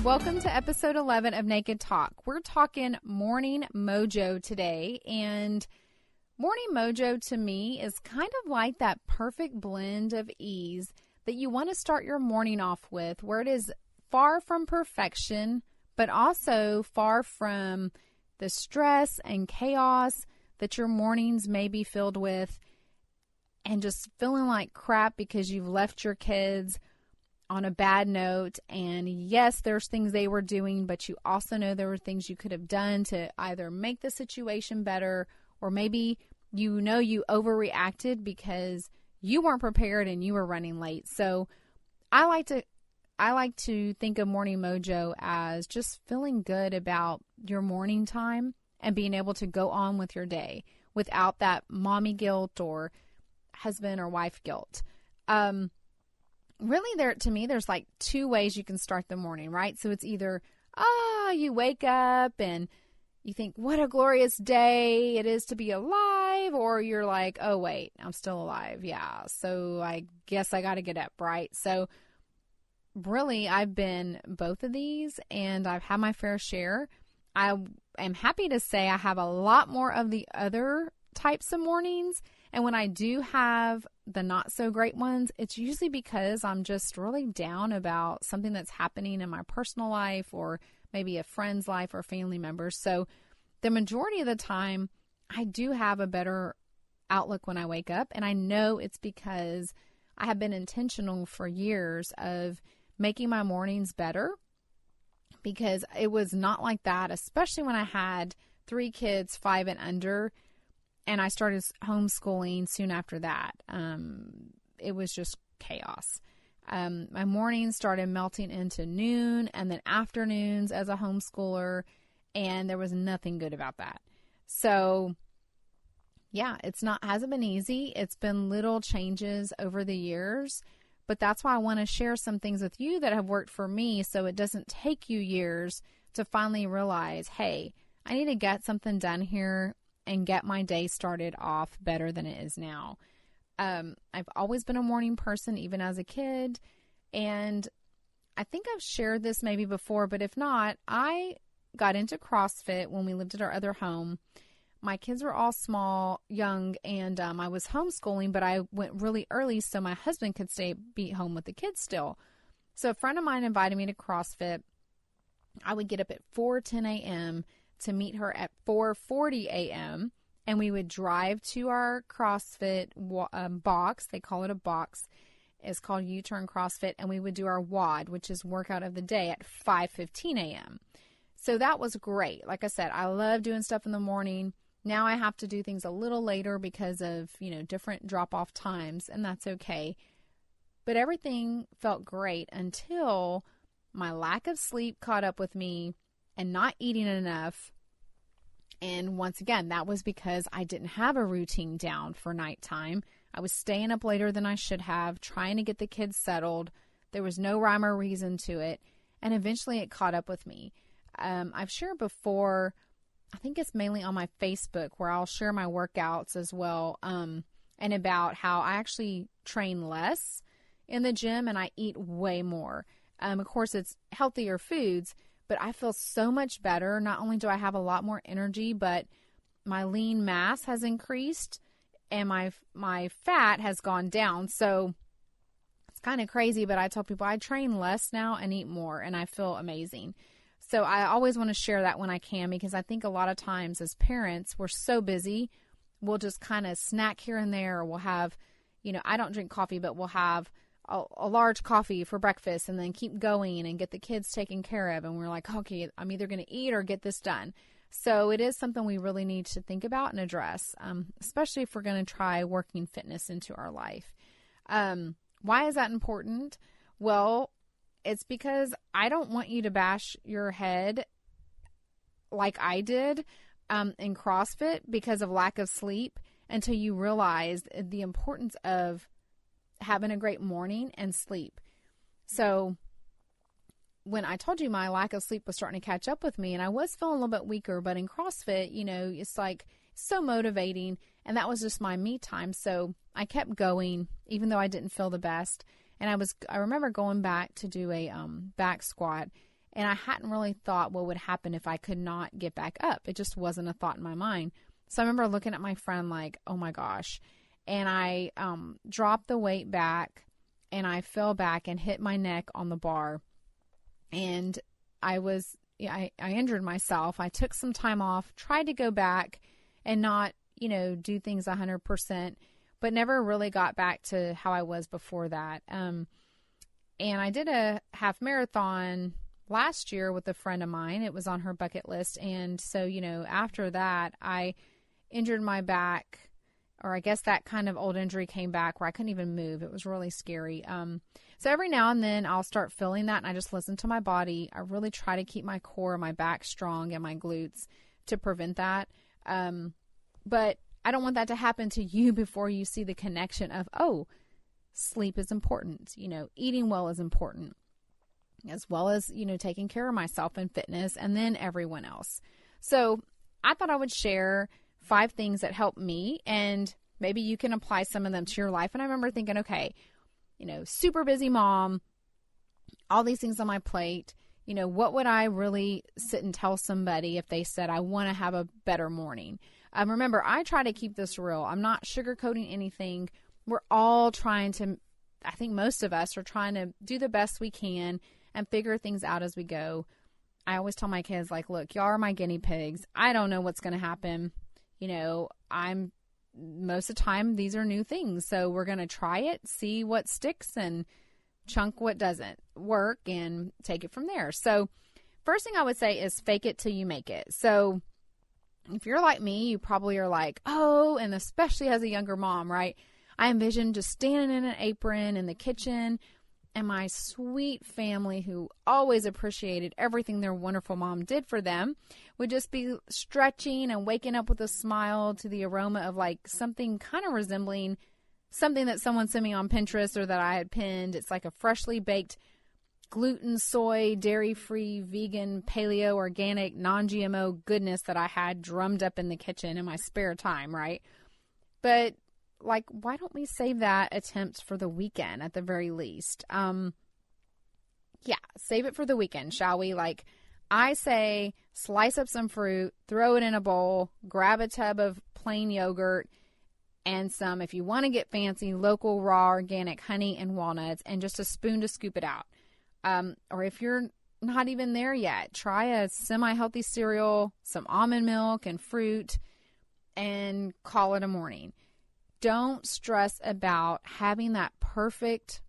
Welcome to episode 11 of Naked Talk. We're talking Morning Mojo today, and Morning Mojo to me is kind of like that perfect blend of ease that you want to start your morning off with, where it is far from perfection, but also far from the stress and chaos that your mornings may be filled with, and just feeling like crap because you've left your kids on a bad note. And yes, there's things they were doing, but you also know there were things you could have done to either make the situation better, or maybe you know you overreacted because you weren't prepared and you were running late. So I like to think of Morning Mojo as just feeling good about your morning time and being able to go on with your day without that mommy guilt or husband or wife guilt. Really, to me, there's like two ways you can start the morning, right? So it's either, you wake up and you think, what a glorious day it is to be alive, or you're like, oh, wait, I'm still alive. Yeah, so I guess I got to get up, right? So really, I've been both of these, and I've had my fair share. I am happy to say I have a lot more of the other types of mornings. And when I do have the not so great ones, it's usually because I'm just really down about something that's happening in my personal life, or maybe a friend's life or family members. So the majority of the time, I do have a better outlook when I wake up. And I know it's because I have been intentional for years of making my mornings better, because it was not like that, especially when I had 3 kids, 5 and under. And I started homeschooling soon after that. It was just chaos. My mornings started melting into noon and then afternoons as a homeschooler, and there was nothing good about that. So, yeah, hasn't been easy. It's been little changes over the years, but that's why I want to share some things with you that have worked for me, so it doesn't take you years to finally realize, hey, I need to get something done here and get my day started off better than it is now. I've always been a morning person, even as a kid. And I think I've shared this maybe before, but if not, I got into CrossFit when we lived at our other home. My kids were all small, young, and I was homeschooling, but I went really early so my husband could be home with the kids still. So a friend of mine invited me to CrossFit. I would get up at 4:10 a.m. to meet her at 4:40 a.m. and we would drive to our CrossFit box. They call it a box. It's called U-Turn CrossFit, and we would do our WOD, which is workout of the day, at 5:15 a.m. So that was great. Like I said, I love doing stuff in the morning. Now I have to do things a little later because of, different drop-off times, and that's okay. But everything felt great until my lack of sleep caught up with me and not eating enough. And once again, that was because I didn't have a routine down for nighttime. I was staying up later than I should have, trying to get the kids settled. There was no rhyme or reason to it. And eventually it caught up with me. I've shared before, I think it's mainly on my Facebook, where I'll share my workouts as well, and about how I actually train less in the gym and I eat way more. Of course, it's healthier foods, but I feel so much better. Not only do I have a lot more energy, but my lean mass has increased and my fat has gone down. So it's kind of crazy, but I tell people I train less now and eat more, and I feel amazing. So I always want to share that when I can, because I think a lot of times as parents, we're so busy, we'll just kind of snack here and there, or we'll have, I don't drink coffee, but we'll have a large coffee for breakfast and then keep going and get the kids taken care of. And we're like, okay, I'm either going to eat or get this done. So it is something we really need to think about and address, especially if we're going to try working fitness into our life. Why is that important? Well, it's because I don't want you to bash your head like I did in CrossFit because of lack of sleep until you realize the importance of having a great morning and sleep. So when I told you my lack of sleep was starting to catch up with me and I was feeling a little bit weaker, but in CrossFit, it's like so motivating, and that was just my me time. So I kept going even though I didn't feel the best. And I remember going back to do a back squat, And I hadn't really thought what would happen if I could not get back up. It just wasn't a thought in my mind. So I remember looking at my friend like, oh my gosh. And I dropped the weight back and I fell back and hit my neck on the bar. And I injured myself. I took some time off, tried to go back and not, do things 100%, but never really got back to how I was before that. And I did a half marathon last year with a friend of mine. It was on her bucket list. And so, after that, I injured my back, or I guess that kind of old injury came back where I couldn't even move. It was really scary. So every now and then I'll start feeling that and I just listen to my body. I really try to keep my core, my back strong and my glutes to prevent that. But I don't want that to happen to you before you see the connection of, oh, sleep is important. Eating well is important, as well as, taking care of myself and fitness and then everyone else. So I thought I would share 5 things that help me, and maybe you can apply some of them to your life. And I remember thinking, okay, super busy mom, all these things on my plate, what would I really sit and tell somebody if they said, I want to have a better morning? Remember, I try to keep this real. I'm not sugarcoating anything. We're all trying to, I think most of us are trying to do the best we can and figure things out as we go. I always tell my kids, like, look, y'all are my guinea pigs. I don't know what's going to happen. Most of the time, these are new things. So we're going to try it, see what sticks and chunk what doesn't work and take it from there. So first thing I would say is fake it till you make it. So if you're like me, you probably are like, oh, and especially as a younger mom, right? I envision just standing in an apron in the kitchen and my sweet family, who always appreciated everything their wonderful mom did for them, would just be stretching and waking up with a smile to the aroma of like something kind of resembling something that someone sent me on Pinterest or that I had pinned. It's like a freshly baked gluten, soy, dairy-free, vegan, paleo, organic, non-GMO goodness that I had drummed up in the kitchen in my spare time, right? But like, why don't we save that attempt for the weekend at the very least? Save it for the weekend, shall we? Like, I say slice up some fruit, throw it in a bowl, grab a tub of plain yogurt, and some, if you want to get fancy, local raw organic honey and walnuts, and just a spoon to scoop it out. Or if you're not even there yet, try a semi-healthy cereal, some almond milk and fruit, and call it a morning. Don't stress about having that perfect,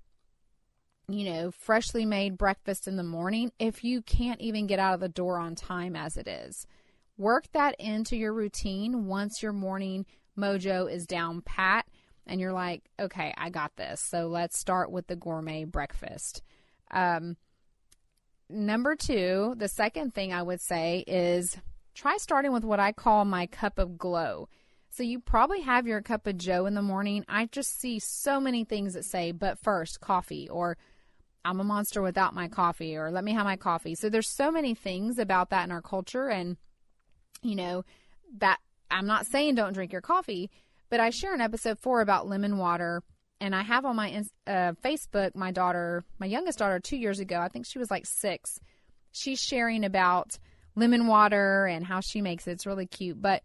freshly made breakfast in the morning if you can't even get out of the door on time as it is. Work that into your routine once your morning mojo is down pat and you're like, okay, I got this. So let's start with the gourmet breakfast. Number 2, the second thing I would say is try starting with what I call my cup of glow. So you probably have your cup of joe in the morning. I just see so many things that say, but first, coffee, or I'm a monster without my coffee, or let me have my coffee. So there's so many things about that in our culture. And, that I'm not saying don't drink your coffee, but I share in episode 4 about lemon water. And I have on my Facebook, my youngest daughter, 2 years ago, I think she was like 6. She's sharing about lemon water and how she makes it. It's really cute. But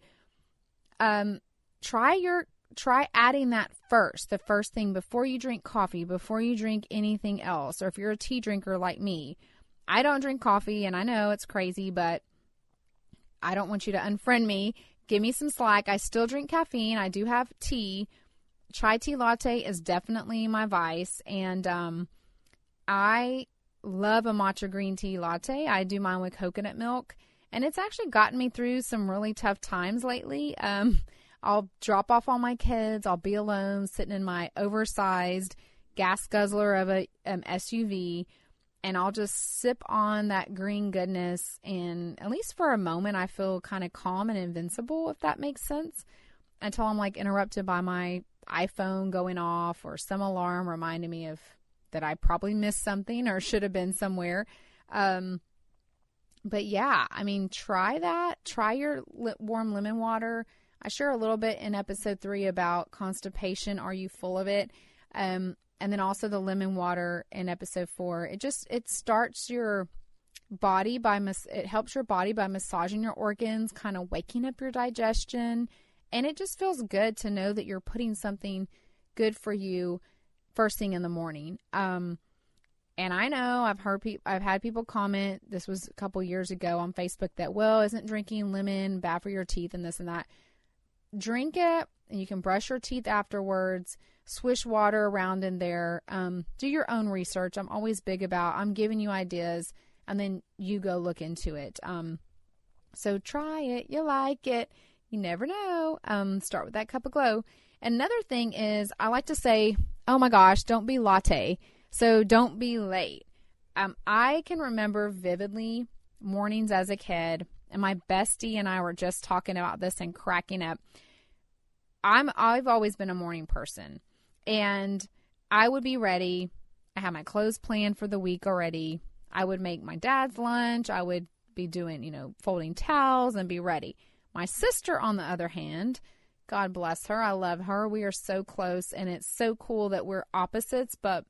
try adding that first, the first thing before you drink coffee, before you drink anything else. Or if you're a tea drinker like me, I don't drink coffee, and I know it's crazy, but I don't want you to unfriend me. Give me some slack. I still drink caffeine. I do have tea. Chai tea latte is definitely my vice, and I love a matcha green tea latte. I do mine with coconut milk, and it's actually gotten me through some really tough times lately. I'll drop off all my kids. I'll be alone sitting in my oversized gas guzzler of a SUV, and I'll just sip on that green goodness, and at least for a moment I feel kind of calm and invincible, if that makes sense, until I'm like interrupted by my iPhone going off or some alarm reminding me of that I probably missed something or should have been somewhere. But yeah, I mean, try that. Try your warm lemon water. I share a little bit in episode 3 about constipation. Are you full of it? And then also the lemon water in episode 4. It starts your it helps your body by massaging your organs, kind of waking up your digestion. And it just feels good to know that you're putting something good for you first thing in the morning. And I know I've had people comment, this was a couple years ago on Facebook, that, well, isn't drinking lemon bad for your teeth and this and that? Drink it, and you can brush your teeth afterwards, swish water around in there. Do your own research. I'm always big about, I'm giving you ideas, and then you go look into it. So try it. You like it. You never know. Start with that cup of glow. Another thing is, I like to say, oh my gosh, don't be latte. So don't be late. I can remember vividly mornings as a kid, and my bestie and I were just talking about this and cracking up. I've always been a morning person, and I would be ready. I had my clothes planned for the week already. I would make my dad's lunch. I would be doing, folding towels and be ready. My sister, on the other hand, God bless her, I love her. We are so close, and it's so cool that we're opposites, but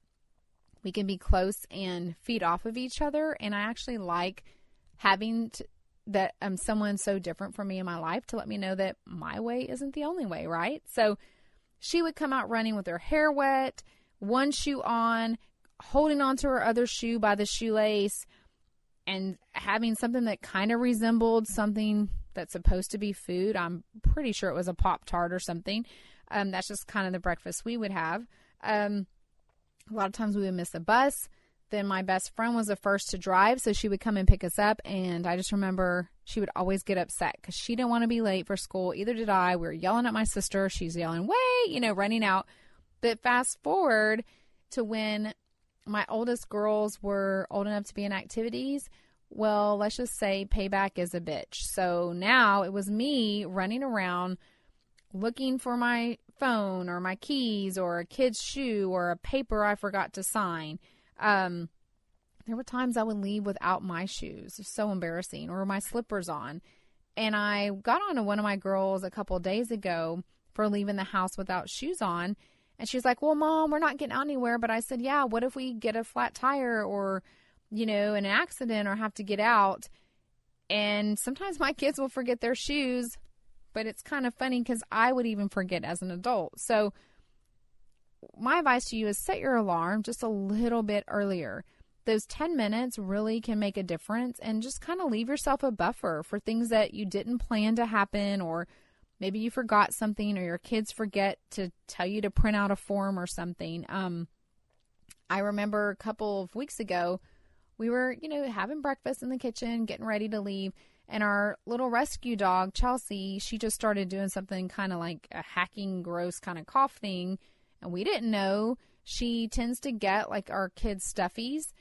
we can be close and feed off of each other. And I actually like having that someone so different from me in my life to let me know that my way isn't the only way, right? So she would come out running with her hair wet, one shoe on, holding onto her other shoe by the shoelace, and having something that kind of resembled something that's supposed to be food. I'm pretty sure it was a Pop-Tart or something. That's just kind of the breakfast we would have. A lot of times we would miss the bus. Then my best friend was the first to drive, so she would come and pick us up. And I just remember she would always get upset because she didn't want to be late for school. Either did I. We were yelling at my sister. She's yelling, wait, running out. But fast forward to when my oldest girls were old enough to be in activities. Well, let's just say payback is a bitch. So now it was me running around looking for my phone or my keys or a kid's shoe or a paper I forgot to sign. There were times I would leave without my shoes. It's so embarrassing. Or my slippers on. And I got on to one of my girls a couple of days ago for leaving the house without shoes on. And she's like, well, Mom, we're not getting out anywhere. But I said, yeah, what if we get a flat tire or, an accident or have to get out? And sometimes my kids will forget their shoes. But it's kind of funny because I would even forget as an adult. So my advice to you is set your alarm just a little bit earlier. Those 10 minutes really can make a difference, and just kind of leave yourself a buffer for things that you didn't plan to happen, or maybe you forgot something, or your kids forget to tell you to print out a form or something. I remember a couple of weeks ago, we were, having breakfast in the kitchen, getting ready to leave. And our little rescue dog, Chelsea, she just started doing something kind of like a hacking, gross kind of cough thing. And we didn't know. She tends to get like our kids' stuffies.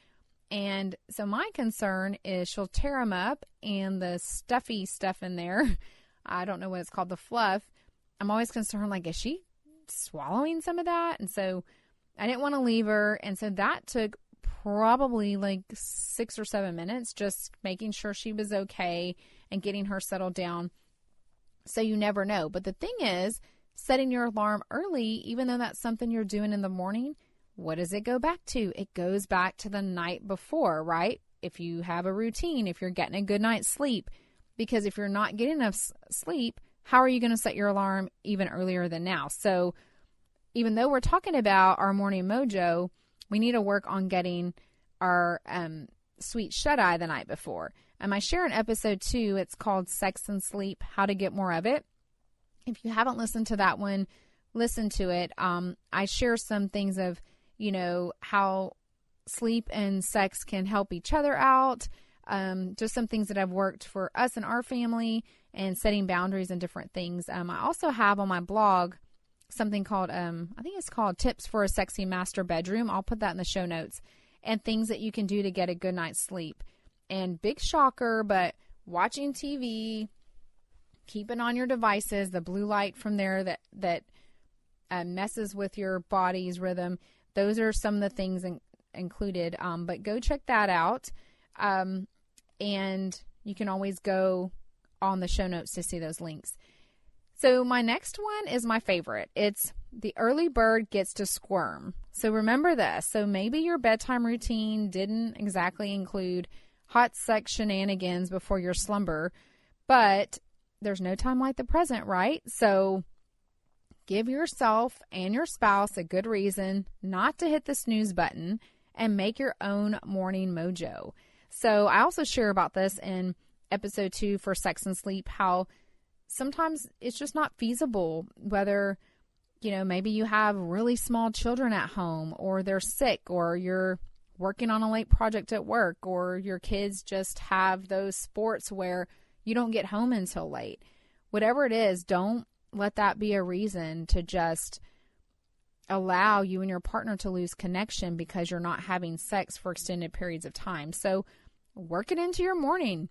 And so my concern is she'll tear them up, and the stuffy stuff in there, I don't know what it's called, the fluff. I'm always concerned, like, is she swallowing some of that? And so I didn't want to leave her. And so that took probably like 6 or 7 minutes, just making sure she was okay and getting her settled down. So you never know. But the thing is, setting your alarm early, even though that's something you're doing in the morning, what does it go back to? It goes back to the night before, right? If you have a routine, if you're getting a good night's sleep, because if you're not getting enough sleep, how are you going to set your alarm even earlier than now? So even though we're talking about our morning mojo, we need to work on getting our sweet shut-eye the night before. I share in episode 2, it's called Sex and Sleep, How to Get More of It. If you haven't listened to that one, listen to it. I share some things of, how sleep and sex can help each other out. Just some things that have worked for us and our family, and setting boundaries and different things. I also have on my blog something called, I think it's called Tips for a Sexy Master Bedroom. I'll put that in the show notes. And things that you can do to get a good night's sleep. And big shocker, but watching TV, keeping on your devices, the blue light from there that messes with your body's rhythm. Those are some of the things included. But go check that out. And you can always go on the show notes to see those links. So my next one is my favorite. It's the early bird gets to squirm. So remember this. So maybe your bedtime routine didn't exactly include hot sex shenanigans before your slumber, but there's no time like the present, right? So give yourself and your spouse a good reason not to hit the snooze button and make your own morning mojo. So I also share about this in episode 2 for Sex and Sleep, how sometimes it's just not feasible, whether, maybe you have really small children at home, or they're sick, or you're working on a late project at work, or your kids just have those sports where you don't get home until late. Whatever it is, don't let that be a reason to just allow you and your partner to lose connection because you're not having sex for extended periods of time. So work it into your morning.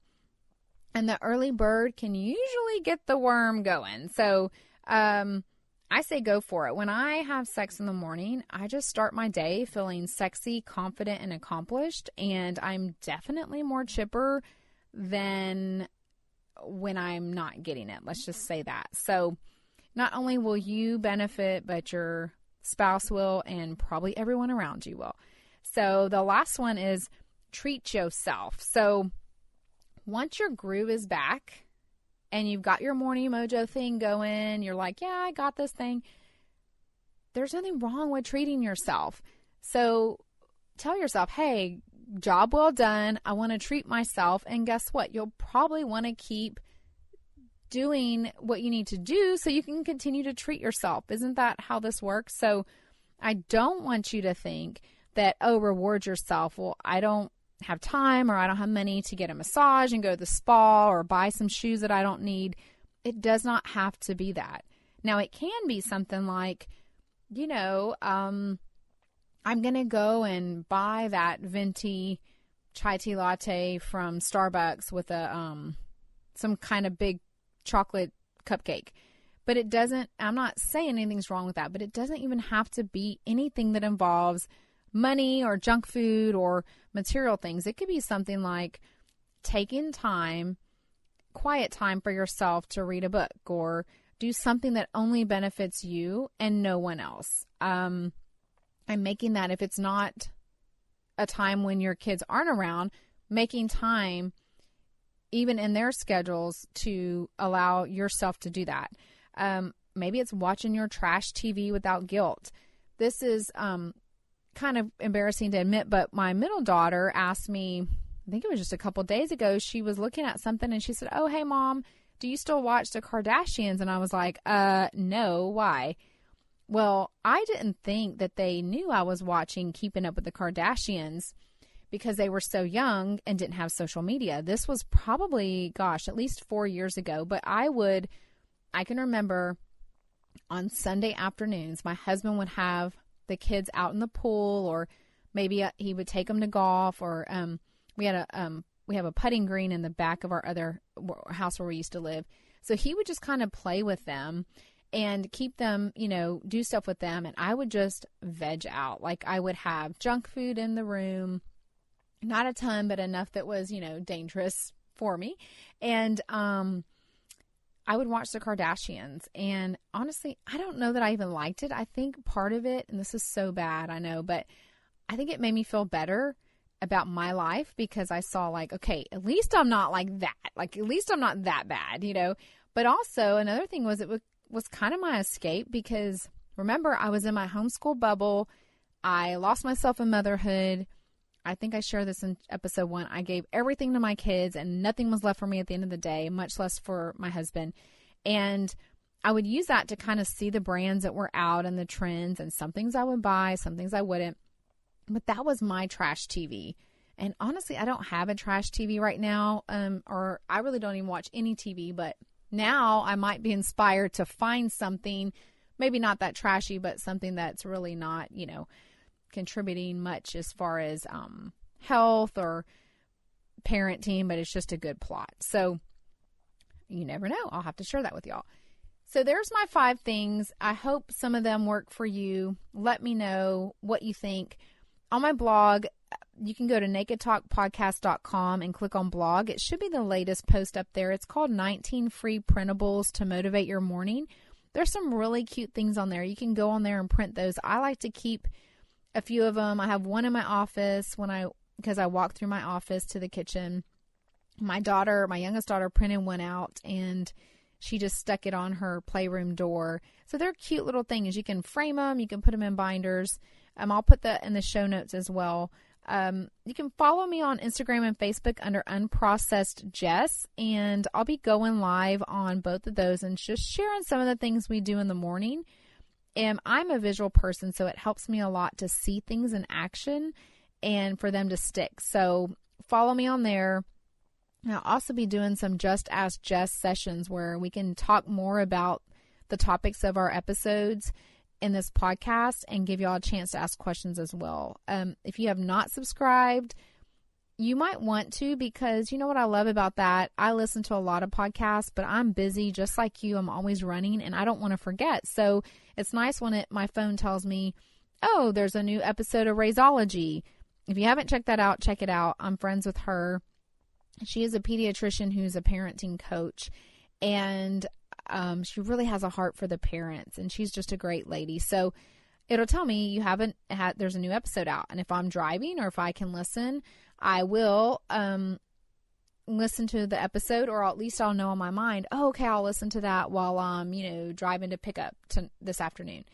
And the early bird can usually get the worm going. So I say go for it. When I have sex in the morning, I just start my day feeling sexy, confident, and accomplished. And I'm definitely more chipper than when I'm not getting it. Let's just say that. So not only will you benefit, but your spouse will, and probably everyone around you will. So the last one is treat yourself. So once your groove is back and you've got your morning mojo thing going, you're like, yeah, I got this thing. There's nothing wrong with treating yourself. So tell yourself, hey, job well done. I want to treat myself. And guess what? You'll probably want to keep doing what you need to do so you can continue to treat yourself. Isn't that how this works? So I don't want you to think that, reward yourself. Well, I don't have time, or I don't have money to get a massage and go to the spa or buy some shoes that I don't need. It does not have to be that. Now, it can be something like, I'm going to go and buy that venti chai tea latte from Starbucks with some kind of big chocolate cupcake. But it doesn't, I'm not saying anything's wrong with that, but it doesn't even have to be anything that involves money or junk food or material things. It could be something like taking time, quiet time for yourself to read a book or do something that only benefits you and no one else. I'm making that, if it's not a time when your kids aren't around, making time even in their schedules to allow yourself to do that. Maybe it's watching your trash TV without guilt. This is kind of embarrassing to admit, but my middle daughter asked me, I think it was just a couple days ago, she was looking at something and she said, oh, hey, Mom, do you still watch the Kardashians? And I was like, no, why? Well, I didn't think that they knew I was watching Keeping Up with the Kardashians because they were so young and didn't have social media. This was probably, at least 4 years ago. But I can remember on Sunday afternoons, my husband would have the kids out in the pool, or maybe he would take them to golf, or we have a putting green in the back of our other house where we used to live. So he would just kind of play with them and keep them, do stuff with them. And I would just veg out. Like, I would have junk food in the room, not a ton, but enough that was, dangerous for me. And I would watch the Kardashians. And honestly, I don't know that I even liked it. I think part of it, and this is so bad, I know, but I think it made me feel better about my life because I saw, like, okay, at least I'm not like that. Like, at least I'm not that bad, But also another thing was it was kind of my escape because, remember, I was in my homeschool bubble. I lost myself in motherhood. I think I shared this in episode 1. I gave everything to my kids and nothing was left for me at the end of the day, much less for my husband. And I would use that to kind of see the brands that were out and the trends, and some things I would buy, some things I wouldn't. But that was my trash TV. And honestly, I don't have a trash TV right now, or I really don't even watch any TV. But now I might be inspired to find something, maybe not that trashy, but something that's really not, contributing much as far as health or parenting, but it's just a good plot. So you never know. I'll have to share that with y'all. So there's my 5 things. I hope some of them work for you. Let me know what you think. On my blog, you can go to nakedtalkpodcast.com and click on blog. It should be the latest post up there. It's called 19 Free Printables to Motivate Your Morning. There's some really cute things on there. You can go on there and print those. I like to keep a few of them. I have one in my office when I because I walked through my office to the kitchen. My youngest daughter, printed one out, and she just stuck it on her playroom door. So they're cute little things. You can frame them. You can put them in binders. I'll put that in the show notes as well. You can follow me on Instagram and Facebook under Unprocessed Jess, and I'll be going live on both of those and just sharing some of the things we do in the morning. And I'm a visual person, so it helps me a lot to see things in action and for them to stick. So follow me on there. I'll also be doing some Just Ask Jess sessions where we can talk more about the topics of our episodes in this podcast and give y'all a chance to ask questions as well. If you have not subscribed, you might want to, because you know what I love about that? I listen to a lot of podcasts, but I'm busy just like you. I'm always running and I don't want to forget. So it's nice when my phone tells me, oh, there's a new episode of Raisology. If you haven't checked that out, check it out. I'm friends with her. She is a pediatrician who's a parenting coach, and she really has a heart for the parents, and she's just a great lady. So it'll tell me there's a new episode out. And if I'm driving or if I can listen, I will listen to the episode, or at least I'll know in my mind, oh, okay, I'll listen to that while I'm, driving to pick up this afternoon.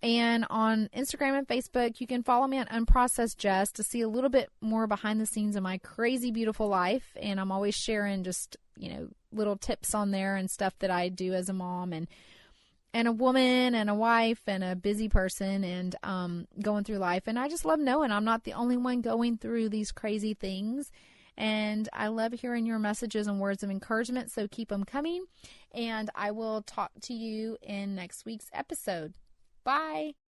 And on Instagram and Facebook, you can follow me on Unprocessed Jess to see a little bit more behind the scenes of my crazy, beautiful life. And I'm always sharing just, little tips on there and stuff that I do as a mom and a woman and a wife and a busy person and going through life. And I just love knowing I'm not the only one going through these crazy things. And I love hearing your messages and words of encouragement. So keep them coming. And I will talk to you in next week's episode. Bye.